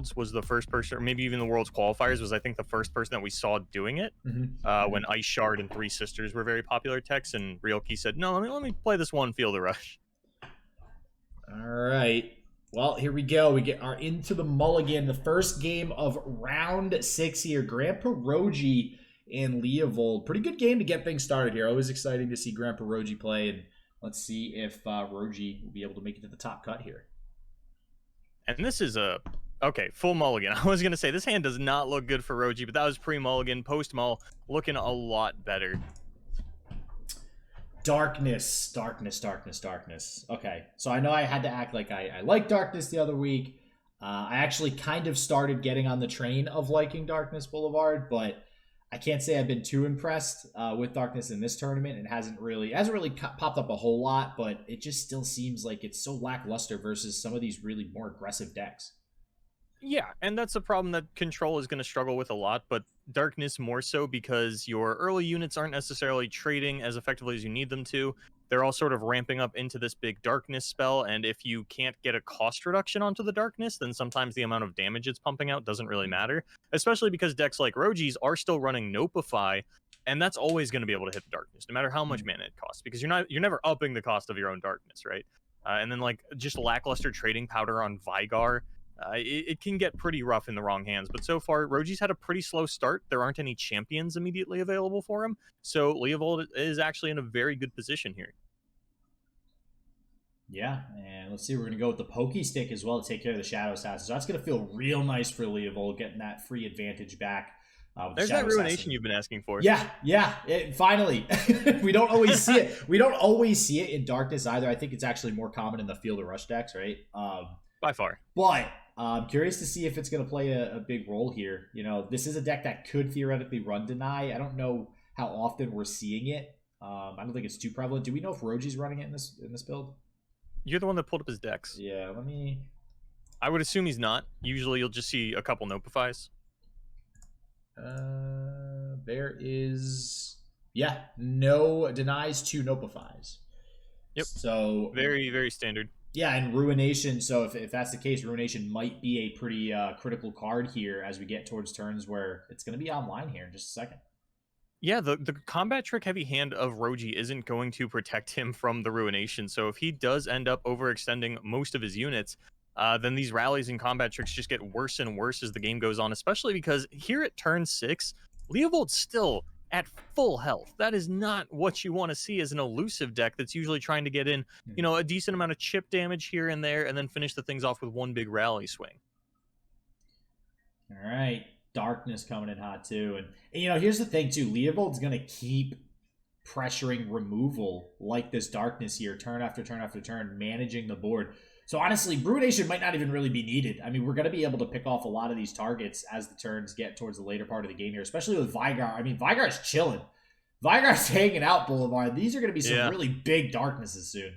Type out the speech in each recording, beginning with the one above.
Worlds was the first person, or maybe even the Worlds qualifiers was, I think, the first person that we saw doing it. When Ice Shard and Three Sisters were very popular techs, and Realkey said, "No, let me play this one Field of Rush." All right. Well, here we go. We are into the mulligan, the first game of round 6 here. GrandpaRoji and Leovold. Pretty good game to get things started here. Always exciting to see GrandpaRoji play, and let's see if Roji will be able to make it to the top cut here. And this is a full mulligan. I was gonna say this hand does not look good for Roji, but that was pre-mulligan. Post-mull looking a lot better. Darkness. Okay, so I know I had to act like I liked Darkness the other week. I actually kind of started getting on the train of liking Darkness Boulevard, but I can't say I've been too impressed with Darkness in this tournament. It hasn't really popped up a whole lot, but it just still seems like it's so lackluster versus some of these really more aggressive decks. Yeah, and that's a problem that Control is going to struggle with a lot, but Darkness more so because your early units aren't necessarily trading as effectively as you need them to. They're all sort of ramping up into this big Darkness spell, and if you can't get a cost reduction onto the Darkness, then sometimes the amount of damage it's pumping out doesn't really matter, especially because decks like Roji's are still running Nopify, and that's always going to be able to hit the Darkness, no matter how much mana it costs, because you're never upping the cost of your own Darkness, right? And then like just lackluster trading powder on Vygar. It can get pretty rough in the wrong hands, but so far, Roji's had a pretty slow start. There aren't any champions immediately available for him, so Leovold is actually in a very good position here. Yeah, and let's see, we're going to go with the Pokey Stick as well to take care of the Shadow Assassin. So that's going to feel real nice for Leovold, getting that free advantage back. There's that Ruination you've been asking for. Yeah, finally. We don't always see it. We don't always see it in Darkness either. I think it's actually more common in the Field of Rush decks, right? By far. But I'm curious to see if it's going to play a big role here. You know, this is a deck that could theoretically run Deny. I don't know how often we're seeing it. I don't think it's too prevalent. Do we know if Roji's running it in this build? You're the one that pulled up his decks. Yeah, let me... I would assume he's not. Usually you'll just see a couple Nopifies. There is... Yeah, no Denies, 2 Nopifies. Yep. So... Very, very standard. Yeah, and Ruination, so if that's the case, Ruination might be a pretty critical card here as we get towards turns where it's going to be online here in just a second. Yeah, the combat trick heavy hand of Roji isn't going to protect him from the Ruination, so if he does end up overextending most of his units, then these rallies and combat tricks just get worse and worse as the game goes on, especially because here at turn 6, Leovold's still at full health. That is not what you want to see as an elusive deck that's usually trying to get in, you know, a decent amount of chip damage here and there, and then finish the things off with one big rally swing. All right. Darkness coming in hot too. And you know, here's the thing too. Leovold's going to keep pressuring removal like this Darkness here, turn after turn after turn, managing the board. So honestly, Ruination might not even really be needed. I mean, we're going to be able to pick off a lot of these targets as the turns get towards the later part of the game here, especially with Vygar. I mean, Vygar's chilling. Vygar's hanging out, Boulevard. These are going to be some really big Darknesses soon.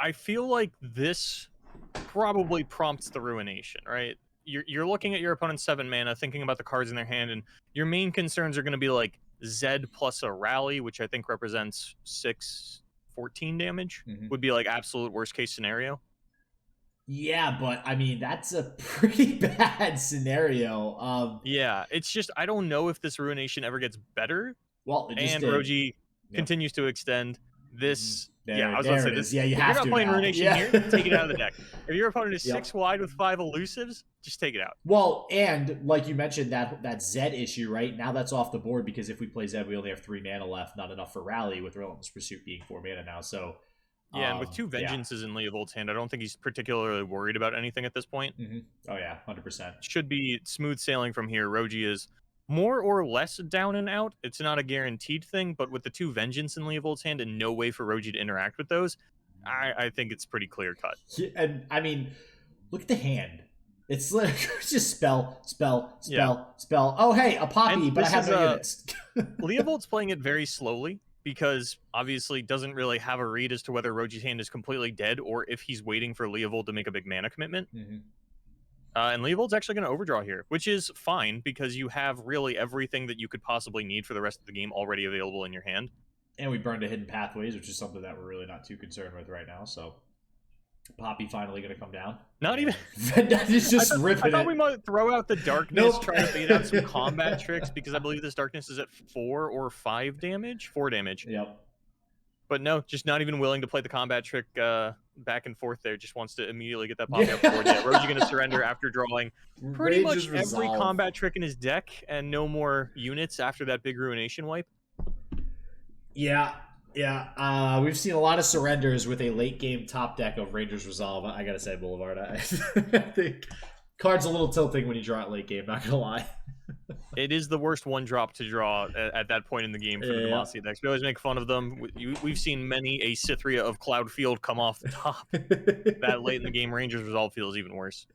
I feel like this probably prompts the Ruination, right? You're looking at your opponent's 7 mana, thinking about the cards in their hand, and your main concerns are going to be like Zed plus a rally, which I think represents 14 damage, would be like absolute worst case scenario. Yeah, but I mean, that's a pretty bad scenario. Yeah, it's just, I don't know if this Ruination ever gets better. Well, it just and Roji continues to extend this. I was going to say this. Yeah, you if have you're not playing Ruination here, take it out of the deck. If your opponent is 6 wide with 5 elusives, just take it out. Well, and like you mentioned, that Zed issue, right? Now that's off the board because if we play Zed, we only have 3 mana left, not enough for Rally, with Relentless Pursuit being 4 mana now. So yeah, and with 2 Vengeances in Leovold's hand, I don't think he's particularly worried about anything at this point. Oh yeah, 100%. Should be smooth sailing from here. Roji is more or less down and out. It's not a guaranteed thing, but with the 2 Vengeance in Leovold's hand and no way for Roji to interact with those, I think it's pretty clear cut. Yeah, and I mean, look at the hand. It's like just spell. Oh, hey, a Poppy, but I have no units. Leovold's playing it very slowly because obviously doesn't really have a read as to whether Roji's hand is completely dead or if he's waiting for Leovold to make a big mana commitment. And Leovold's actually going to overdraw here, which is fine because you have really everything that you could possibly need for the rest of the game already available in your hand. And we burned a Hidden Pathways, which is something that we're really not too concerned with right now. So Poppy finally going to come down. Not even. It's just ripping I thought it. we might throw out the darkness, Nope. try to bait out some combat tricks, because I believe this darkness is at 4 or 5 damage. 4 damage. Yep. But no, just not even willing to play the combat trick back and forth there. Just wants to immediately get that Poppy up forward. Yeah, Roji going to surrender after drawing pretty much every combat trick in his deck, and no more units after that big Ruination wipe. Yeah. Yeah, we've seen a lot of surrenders with a late game top deck of Rangers Resolve. I gotta say, Boulevard, I think card's a little tilting when you draw it late game, not gonna lie. It is the worst one drop to draw at that point in the game for the Demacia decks. We always make fun of them. We've seen many a Cythria of Cloudfield come off the top. That late in the game, Rangers Resolve feels even worse.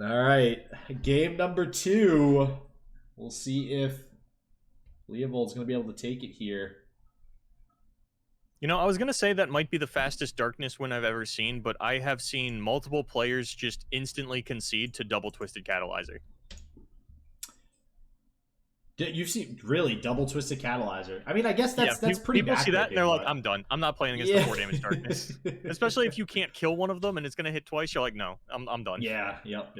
All right, game number 2. We'll see if Leovold's gonna be able to take it here. You know, I was going to say that might be the fastest darkness win I've ever seen, but I have seen multiple players just instantly concede to double Twisted Catalyzer. You've seen really double Twisted Catalyzer. I mean, I guess that's pretty. People see that and they're like, "I'm done. I'm not playing against the 4 damage darkness." Especially if you can't kill one of them and it's going to hit twice. You're like, "No, I'm done." Yeah. Yep.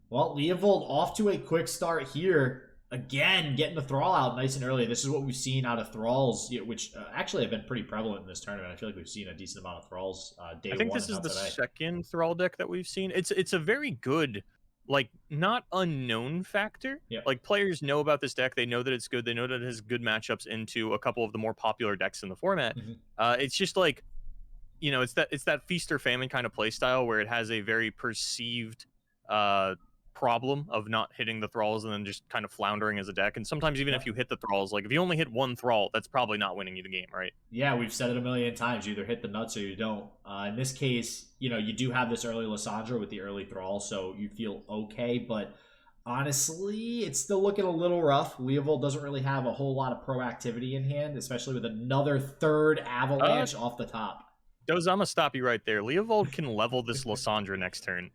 Well, Leovold off to a quick start here. Again, getting the Thrall out nice and early. This is what we've seen out of Thralls, which actually have been pretty prevalent in this tournament. I feel like we've seen a decent amount of Thralls day one. I think this is the second Thrall deck that we've seen. It's a very good, like, not unknown factor. Yep. Like, players know about this deck. They know that it's good. They know that it has good matchups into a couple of the more popular decks in the format. Mm-hmm. It's just like, you know, it's that feast or famine kind of play style where it has a very perceived problem of not hitting the Thralls and then just kind of floundering as a deck. And sometimes even if you hit the Thralls, like if you only hit one Thrall, that's probably not winning you the game, right? Yeah, we've said it a million times. You either hit the nuts or you don't. In this case, you know, you do have this early Lysandra with the early Thrall, so you feel okay. But honestly, it's still looking a little rough. Leovold doesn't really have a whole lot of proactivity in hand, especially with another third Avalanche off the top. Doza, I'm going to stop you right there. Leovold can level this Lysandra next turn.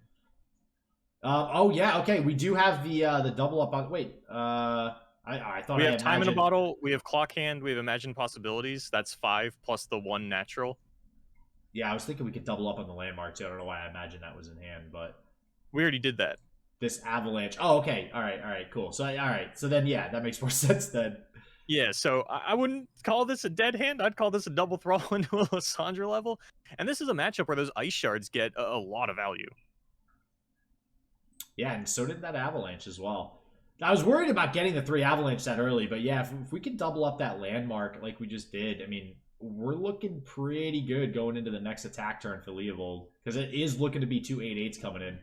Oh yeah, okay. We do have the double up on. Wait, I thought we have Time in a Bottle. We have Clock Hand. We have Imagine Possibilities. That's 5 plus the 1 natural. Yeah, I was thinking we could double up on the landmark too. I don't know why I imagined that was in hand, but we already did that. This Avalanche. Oh, okay. All right, cool. So all right, so then yeah, that makes more sense then. Yeah, so I wouldn't call this a dead hand. I'd call this a double Thrall into a Lysandra level. And this is a matchup where those Ice Shards get a lot of value. Yeah, and so did that Avalanche as well. I was worried about getting the 3 Avalanche that early, but yeah, if we can double up that landmark like we just did, I mean, we're looking pretty good going into the next attack turn for Leovold, because it is looking to be 2 8/8s coming in.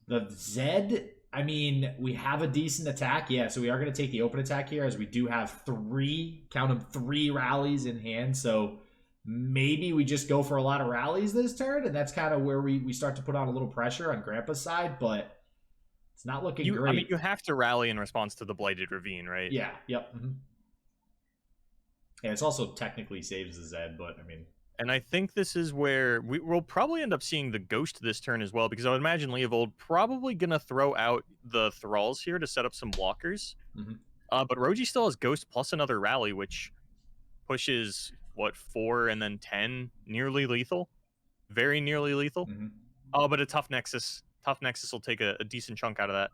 The Zed, I mean, we have a decent attack, yeah, so we are going to take the open attack here, as we do have 3, count them, 3 rallies in hand, so maybe we just go for a lot of rallies this turn, and that's kind of where we start to put on a little pressure on Grandpa's side, but it's not looking great. I mean, you have to rally in response to the Blighted Ravine, right? Yeah, yep. Mm-hmm. Yeah, it's also technically saves the Zed, but I mean... And I think this is where we'll probably end up seeing the Ghost this turn as well, because I would imagine Leovold probably going to throw out the Thralls here to set up some blockers. Mm-hmm. But Roji still has Ghost plus another rally, which pushes, what, 4 and then 10? Nearly lethal? Very nearly lethal? Mm-hmm. Oh, but a Tough Nexus. Tough Nexus will take a decent chunk out of that.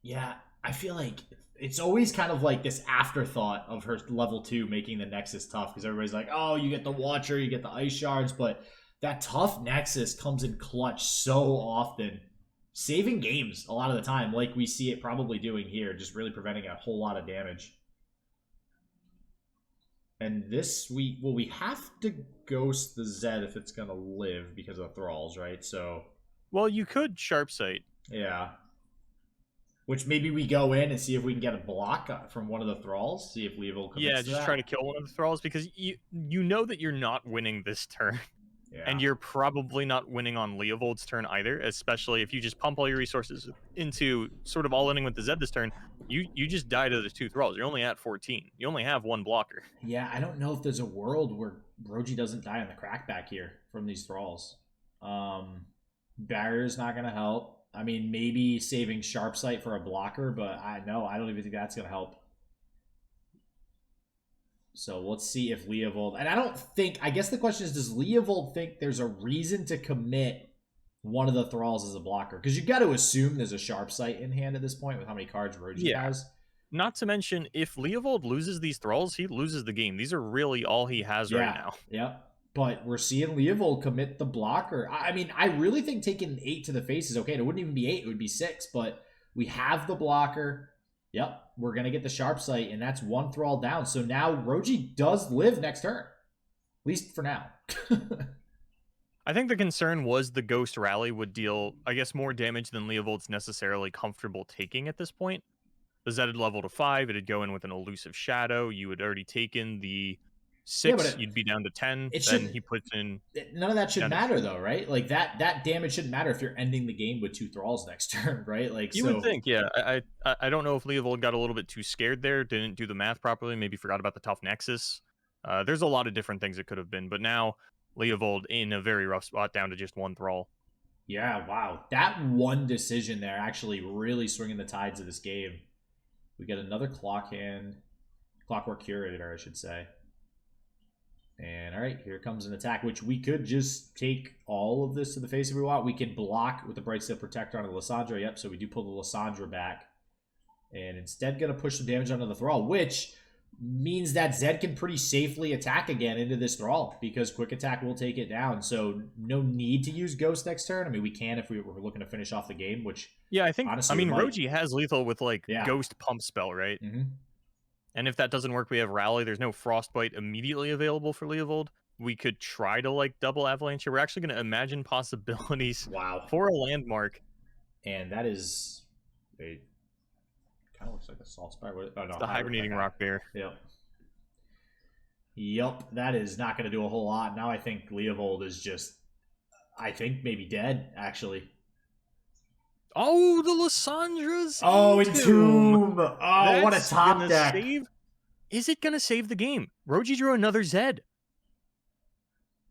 Yeah, I feel like it's always kind of like this afterthought of her level 2 making the Nexus tough, because everybody's like, oh, you get the Watcher, you get the Ice Shards, but that Tough Nexus comes in clutch so often, saving games a lot of the time, like we see it probably doing here, just really preventing a whole lot of damage. And this, we have to Ghost the Zed if it's going to live because of the Thralls, right? So... Well, you could Sharp Sight. Yeah. Which maybe we go in and see if we can get a block from one of the Thralls. See if Leovold commits to just try to kill one of the Thralls, because you know that you're not winning this turn. Yeah. And you're probably not winning on Leovold's turn either, especially if you just pump all your resources into sort of all-inning with the Zed this turn. You just die to the 2 Thralls. You're only at 14. You only have 1 blocker. Yeah, I don't know if there's a world where Roji doesn't die on the crackback here from these Thralls. Barrier's not going to help. I mean, maybe saving Sharp Sight for a blocker, but I don't even think that's going to help. So let's see if Leovold... And I don't think... I guess the question is, does Leovold think there's a reason to commit one of the thralls as a blocker? Because you got to assume there's a sharp sight in hand at this point with how many cards Roji has. Not to mention, if Leovold loses these thralls, he loses the game. These are really all he has right now. Yeah. But we're seeing Leovold commit the blocker. I mean, I really think taking 8 to the face is okay. It wouldn't even be 8. It would be 6. But we have the blocker. Yep. We're going to get the sharp sight. And that's 1 thrall down. So now Roji does live next turn. At least for now. I think the concern was the Ghost Rally would deal, I guess, more damage than Leovold's necessarily comfortable taking at this point. The Zed had leveled to 5. It'd go in with an Elusive Shadow. You had already taken the 6. You'd be down to 10. Then he puts in... None of that should matter, though, right? Like, that damage shouldn't matter if you're ending the game with 2 thralls next turn, right? Like, you would think, yeah. I don't know if Leovold got a little bit too scared there, didn't do the math properly, maybe forgot about the tough Nexus. There's a lot of different things it could have been, but now Leovold in a very rough spot, down to just 1 thrall. Yeah, wow. That one decision there actually really swinging the tides of this game. We get another clock hand. Clockwork Curator, I should say. And, all right, here comes an attack, which we could just take all of this to the face if we want. We can block with the Bright Steel Protector on the Lysandra. Yep, so we do pull the Lysandra back. And instead going to push some damage onto the Thrall, which means that Zed can pretty safely attack again into this Thrall because Quick Attack will take it down. So no need to use Ghost next turn. I mean, we can if we were looking to finish off the game, which... Yeah, I think... Honestly, I mean, Roji has lethal with, like, Ghost Pump Spell, right? Mm-hmm. And if that doesn't work, we have Rally. There's no Frostbite immediately available for Leovold. We could try to, like, double Avalanche here. We're actually going to imagine possibilities for a landmark. And that is... It kind of looks like a Salt Spire. Oh, no, it's the Hibernating Rock Bear. Yep. Yep, that is not going to do a whole lot. Now I think Leovold is just... I think maybe dead, actually. Oh, the Lysandra's Entomb. Oh, what a top deck. Is it going to save the game? Roji drew another Zed.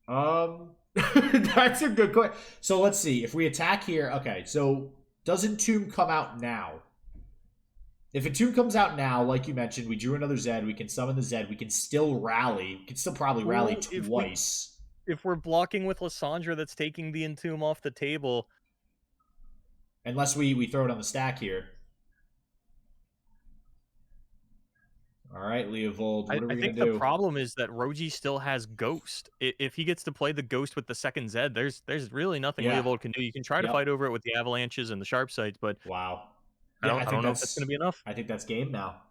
That's a good question. So let's see. If we attack here, okay, so does Entomb come out now? If Entomb comes out now, like you mentioned, we drew another Zed. We can summon the Zed. We can still rally. We can still probably rally twice. If we're blocking with Lysandra that's taking the Entomb off the table... Unless we throw it on the stack here. All right, Leovold, what are we going to do? I think the problem is that Roji still has Ghost. If he gets to play the Ghost with the second Zed, there's really nothing Leovold can do. You can try to fight over it with the Avalanches and the Sharp Sights, but wow, I don't know if that's going to be enough. I think that's game now.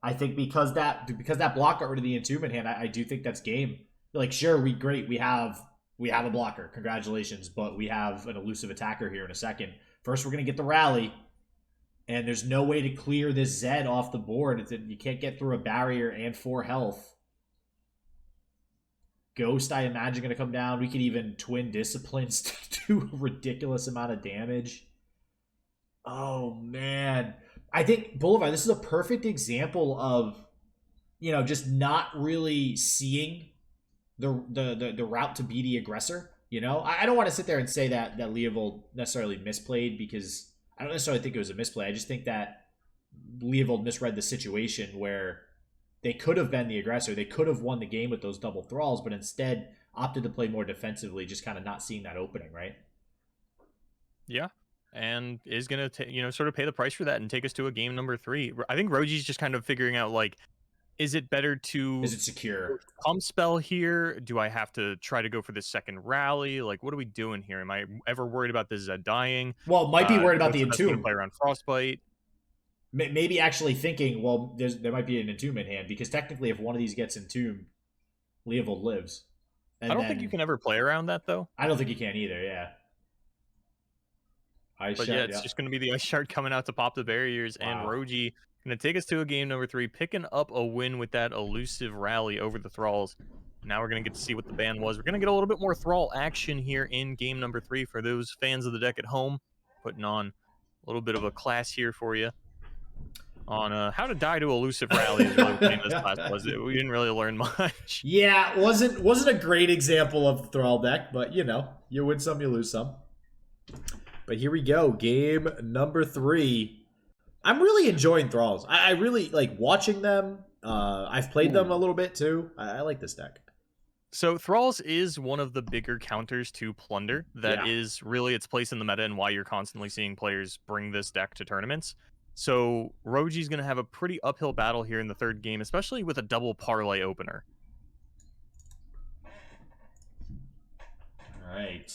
I think because that block got rid of the Entomb in hand, I do think that's game. Like, sure, we have a blocker. Congratulations, but we have an elusive attacker here in a second. First, we're going to get the Rally, and there's no way to clear this Zed off the board. You can't get through a barrier and 4 health. Ghost, I imagine, going to come down. We could even Twin Disciplines to do a ridiculous amount of damage. Oh, man. I think, Boulevard, this is a perfect example of, just not really seeing the route to be the aggressor. I don't want to sit there and say that Leovold necessarily misplayed because I don't necessarily think it was a misplay. I just think that Leovold misread the situation where they could have been the aggressor. They could have won the game with those double thralls, but instead opted to play more defensively, just kind of not seeing that opening, right? Yeah, and is going to, sort of pay the price for that and take us to a game number 3. I think Roji's just kind of figuring out, like, is it better to... Is it secure? Pump spell here? Do I have to try to go for this second Rally? Like, what are we doing here? Am I ever worried about this Zed dying? Well, might be worried about the Entomb. Play around Frostbite. Maybe actually thinking, well, there might be an Entomb in hand, because technically if one of these gets Entombed, Leovold lives. And I don't think you can ever play around that, though. I don't think you can either, yeah. It's just going to be the Ice Shard coming out to pop the barriers, and Roji... going to take us to a game number 3, picking up a win with that elusive Rally over the Thralls. Now we're going to get to see what the ban was. We're going to get a little bit more Thrall action here in game number 3 for those fans of the deck at home. Putting on a little bit of a class here for you on how to die to elusive Rally is really what the name of this class was. We didn't really learn much. Yeah, wasn't a great example of the Thrall deck, but you win some, you lose some. But here we go, game number 3. I'm really enjoying Thralls. I really like watching them. I've played them a little bit too. I like this deck. So Thralls is one of the bigger counters to Plunder. That is really its place in the meta and why you're constantly seeing players bring this deck to tournaments. So Roji's going to have a pretty uphill battle here in the third game, especially with a double parlay opener. All right.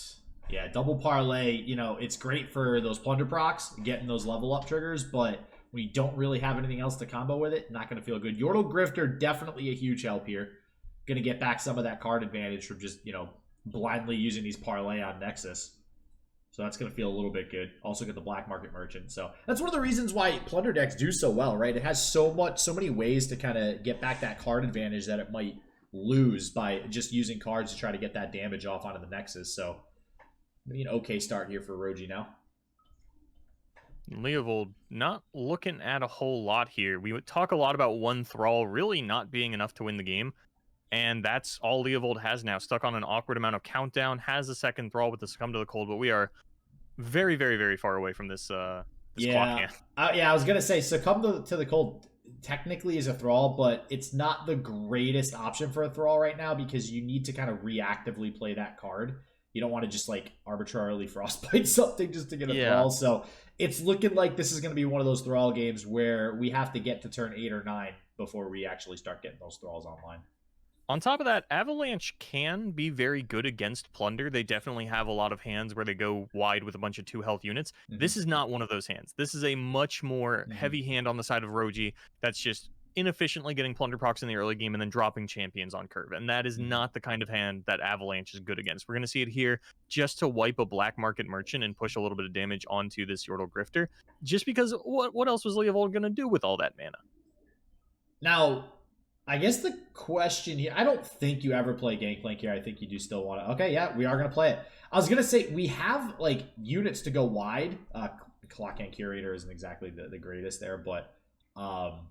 Yeah, double parlay, you know, it's great for those Plunder procs, getting those level up triggers, but when you don't really have anything else to combo with it, not going to feel good. Yordle Grifter, definitely a huge help here. Going to get back some of that card advantage from just, you know, blindly using these parlay on Nexus. So that's going to feel a little bit good. Also get the Black Market Merchant. So that's one of the reasons why Plunder decks do so well, right? It has so many ways to kind of get back that card advantage that it might lose by just using cards to try to get that damage off onto the Nexus. So maybe an okay start here for Roji now. Leovold not looking at a whole lot here. We would talk a lot about one Thrall really not being enough to win the game. And that's all Leovold has now. Stuck on an awkward amount of countdown. Has a second Thrall with the Succumb to the Cold, but we are very, very, very far away from this, clock hand. Yeah, I was going to say Succumb to the Cold technically is a Thrall, but it's not the greatest option for a Thrall right now because you need to kind of reactively play that card. You don't want to just like arbitrarily frostbite something just to get a Thrall. So it's looking like this is going to be one of those Thrall games where we have to get to turn 8 or 9 before we actually start getting those Thralls online. On top of that, Avalanche can be very good against Plunder. They definitely have a lot of hands where they go wide with a bunch of 2 health units. This is not one of those hands. This is a much more heavy hand on the side of Roji that's just inefficiently getting Plunder procs in the early game and then dropping champions on curve. And that is not the kind of hand that Avalanche is good against. We're going to see it here just to wipe a Black Market Merchant and push a little bit of damage onto this Yordle Grifter. Just because what else was Leovold going to do with all that mana? Now, I guess the question here, I don't think you ever play Gangplank here. I think you do still want to. Okay, yeah, we are going to play it. I was going to say, we have, like, units to go wide. Clock Hand Curator isn't exactly the greatest there, but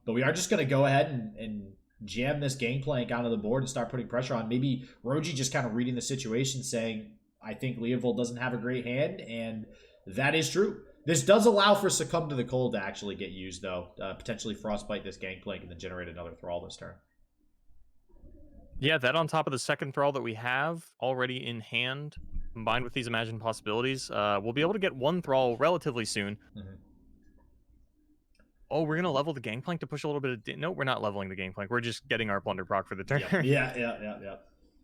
we are just going to go ahead and jam this Gangplank onto the board and start putting pressure on. Maybe Roji just kind of reading the situation saying, I think Leovold doesn't have a great hand, and that is true. This does allow for Succumb to the Cold to actually get used, though. Potentially Frostbite this Gangplank and then generate another Thrall this turn. Yeah, that on top of the second Thrall that we have already in hand, combined with these imagined possibilities, we'll be able to get one Thrall relatively soon. Oh, we're going to level the Gangplank to push a little bit of... No, we're not leveling the Gangplank. We're just getting our Plunder proc for the turn. Yeah.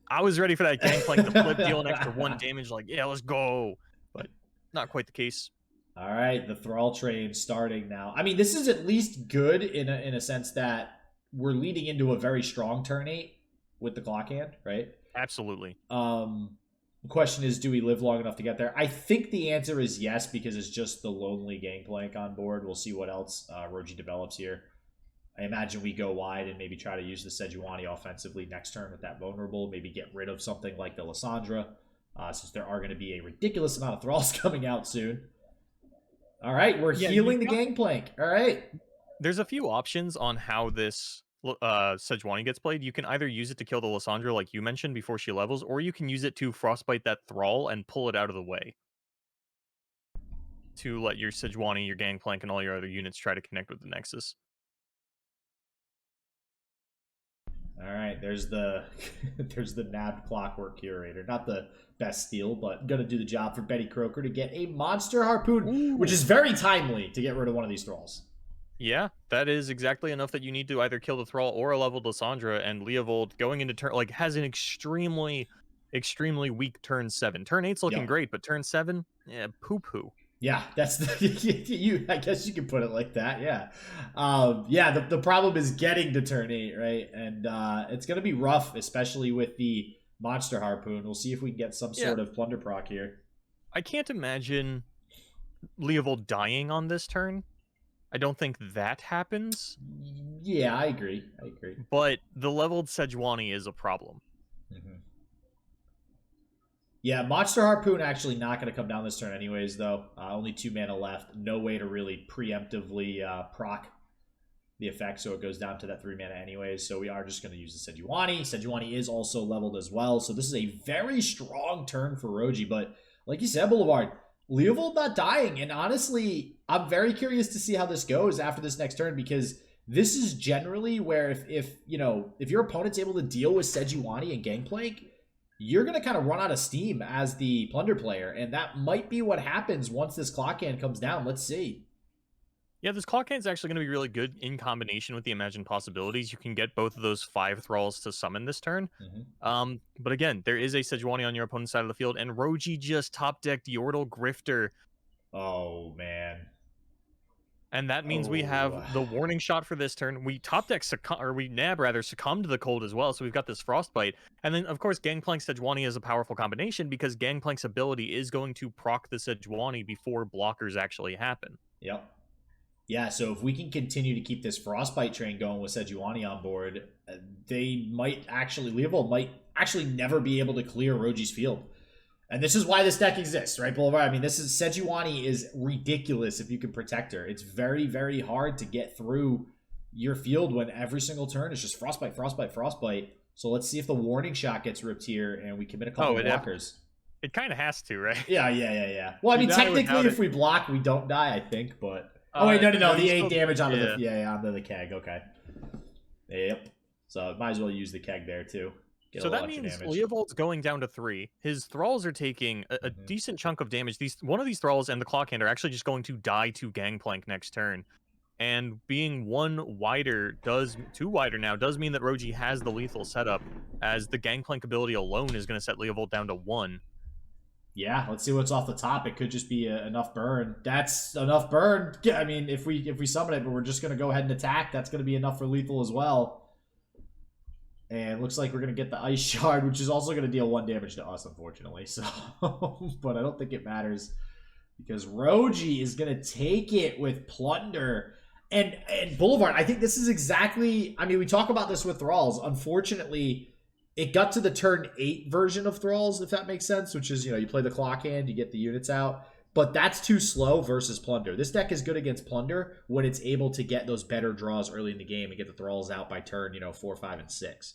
I was ready for that Gangplank to flip, deal an extra 1 damage, like, yeah, let's go. But not quite the case. All right, the Thrall train starting now. I mean, this is at least good in a sense that we're leading into a very strong turn 8 with the clock hand, right? Absolutely. The question is, do we live long enough to get there? I think the answer is yes, because it's just the lonely Gangplank on board. We'll see what else Roji develops here. I imagine we go wide and maybe try to use the Sejuani offensively next turn with that vulnerable. Maybe get rid of something like the Lysandra, since there are going to be a ridiculous amount of Thralls coming out soon. All right, we're healing the Gangplank. All right. There's a few options on how this Sejuani gets played. You can either use it to kill the Lysandra, like you mentioned, before she levels, or you can use it to Frostbite that Thrall and pull it out of the way. To let your Sejuani, your Gangplank, and all your other units try to connect with the Nexus. All right, there's the nabbed Clockwork Curator. Not the best steal, but gonna do the job for Betty Croker to get a Monster Harpoon, which is very timely to get rid of one of these Thralls. Yeah, that is exactly enough that you need to either kill the Thrall or a leveled Lysandra, and Leovold going into turn, like, has an extremely weak turn 7. Turn 8's looking great, but turn 7, yeah, poo-poo. Yeah, that's the I guess you can put it like that. Yeah, the problem is getting to turn 8, right? And it's gonna be rough, especially with the Monster Harpoon. We'll see if we can get some sort of Plunder proc here. I can't imagine Leovold dying on this turn. I don't think that happens. Yeah, I agree. But the leveled Sejuani is a problem. Yeah, Monster Harpoon actually not going to come down this turn anyways, though. Only 2 mana left. No way to really preemptively proc the effect, so it goes down to that 3 mana anyways. So we are just going to use the Sejuani. Sejuani is also leveled as well, so this is a very strong turn for Roji. But like you said, Boulevard, Leovold not dying. And honestly, I'm very curious to see how this goes after this next turn, because this is generally where if you know, if your opponent's able to deal with Sejuani and Gangplank, you're going to kind of run out of steam as the Plunder player, and that might be what happens once this clock hand comes down. Let's see. Yeah, this clock hand is actually going to be really good in combination with the Imagined Possibilities. You can get both of those 5 thralls to summon this turn. But again, there is a Sejuani on your opponent's side of the field, and Roji just top-decked Yordle Grifter. Oh, man. And that means we have the warning shot for this turn. We top deck succumb to the cold as well. So we've got this Frostbite. And then, of course, Gangplank Sejuani is a powerful combination because Gangplank's ability is going to proc the Sejuani before blockers actually happen. Yep. Yeah, so if we can continue to keep this Frostbite train going with Sejuani on board, Leovold might actually never be able to clear Roji's field. And this is why this deck exists, right, Boulevard? I mean, Sejuani is ridiculous if you can protect her. It's very, very hard to get through your field when every single turn is just Frostbite, Frostbite, Frostbite. So let's see if the warning shot gets ripped here and we commit a couple of blockers. It kind of has to, right? Yeah. Well, I mean, technically, if we block, we don't die, I think, but... Oh, wait, no. The 8 damage onto onto the keg. Okay. Yep. So might as well use the keg there, too. So that means Leovold's going down to 3. His thralls are taking a decent chunk of damage. One of these thralls and the clock hand are actually just going to die to Gangplank next turn. And being 2 wider now does mean that Roji has the lethal setup, as the Gangplank ability alone is going to set Leovold down to 1. Yeah, let's see what's off the top. It could just be enough burn. That's enough burn. I mean, if we summon it, but we're just going to go ahead and attack, that's going to be enough for lethal as well. And looks like we're going to get the Ice Shard, which is also going to deal 1 damage to us, unfortunately. So, but I don't think it matters because Roji is going to take it with Plunder. And Boulevard, I think this is exactly... I mean, we talk about this with Thralls. Unfortunately, it got to the turn 8 version of Thralls, if that makes sense, which is, you know, you play the clock hand, you get the units out. But that's too slow versus Plunder. This deck is good against Plunder when it's able to get those better draws early in the game and get the Thralls out by turn, 4, 5, and 6.